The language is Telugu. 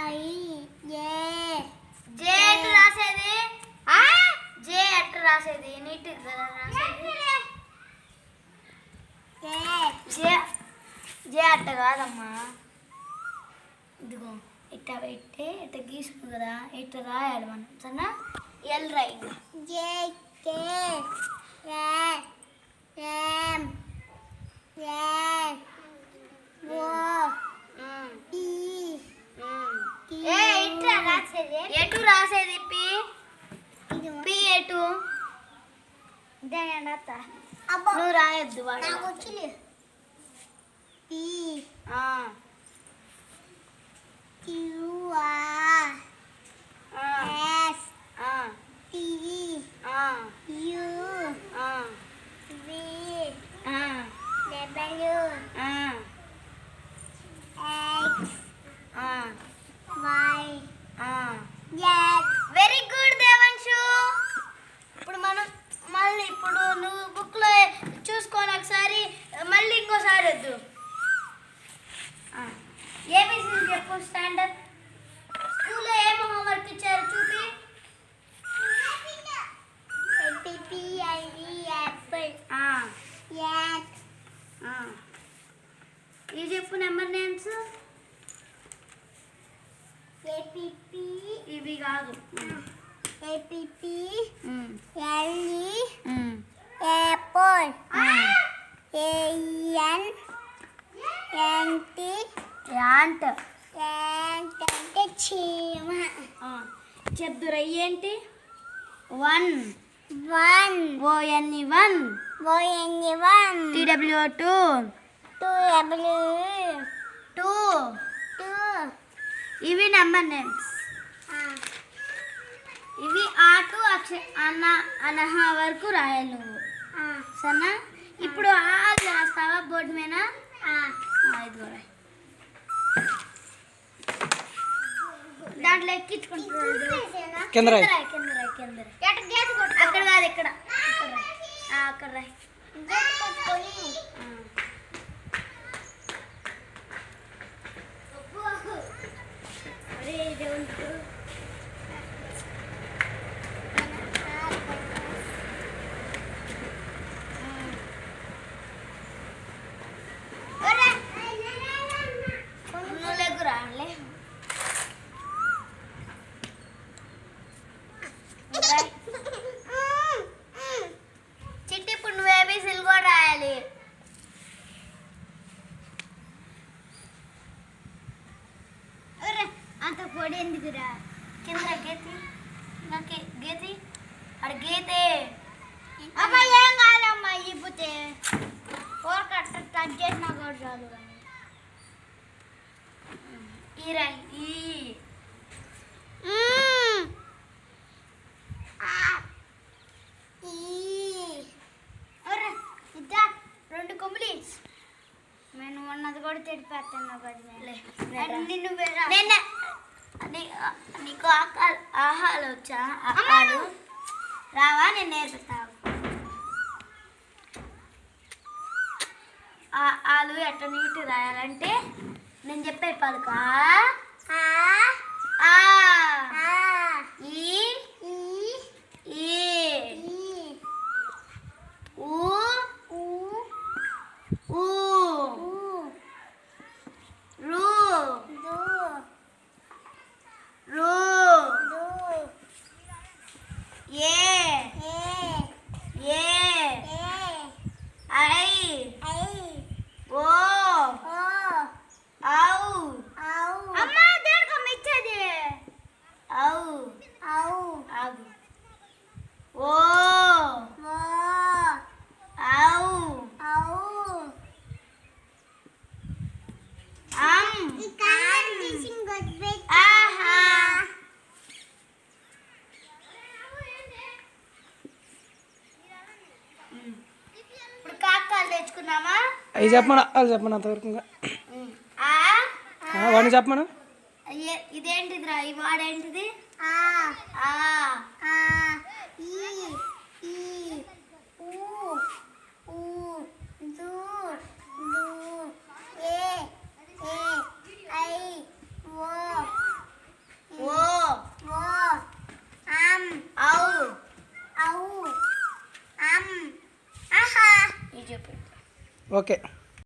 ఐ ఏ జే ఎట్లా రాసేది? జే ఎట్లా రాసేది? నీట్ రాసేది. జే జే అట్ట కాదమ్మా. ఇదిగో ఇట్లా పెట్టే ఇట్లా గీసుకు కదా, ఇట్లా రాయాలి మనం. సరేనా? ఎల్ రాయి. జే కే ఎం ఎన్ ఓ పి ఏ ఇట్లా రాసేది. ఎటు రాసేది? పి పి ఎటు? నువ్వు రాయొద్దు. వాడు P Q R S T U V W X Y Z. Very good Devanshu. ఇప్పుడు మనం మళ్ళీ ఇప్పుడు నువ్వు బుక్లో చూసుకొని ఒకసారి మళ్ళీ ఇంకోసారి వద్దు. ఏబిసి చెప్పు. స్టాండర్డ్ స్కూల్లో ఏం హోంవర్క్ ఇచ్చారు చూపి. ఇది చెప్పు. Number names A P P. ఇవి కాదు. A P P L E apple A N anti ant ant అంటే చీమ. చెప్దురా ఏంటి? One one O N E one O N E one T W two two W two two. ఇవి నెంబర్ నేమ్స్. ఇవి ఆటు అన్న అనహ వరకు రాయాలి నువ్వు. సరేనా? ఇప్పుడు ఆది రాస్తావా బోర్డు మీద? ఇది రాయి. దాంట్లో ఎక్కించుకుంటున్నాడు. కింద రాయి. అక్కడ కాదు, ఇక్కడ అక్కడ రాయి. చిట్టి ఇప్పుడు నువ్వు ఏబీసీలు కూడా రాయాలి. అంత పొడి ఎందుకురా? కింద గీతి గీతి అక్కడ గీతే. అమ్మా ఏం కాదమ్మా. ఇప్పుతే ఓరకట్ట టచ్ చేసినా కూడా చాలు. ఈ రాయి. రెండు కొమ్ములి. నేను ఉన్నది కూడా తెడిపేస్తాను కదా. నీకు ఆహాలు వచ్చా? ఆహాలు రావా? నేను నేర్పుతావు. ఆలు ఎట్లా నీట్ రాయాలంటే నేను చెప్పే పలుక అవి చెప్పమను. వాళ్ళు చెప్పమను అంతవరకు. వాడిని చెప్పమను. ఇదేంటిదిరా? ఈ వాడేంటిది? ఓకే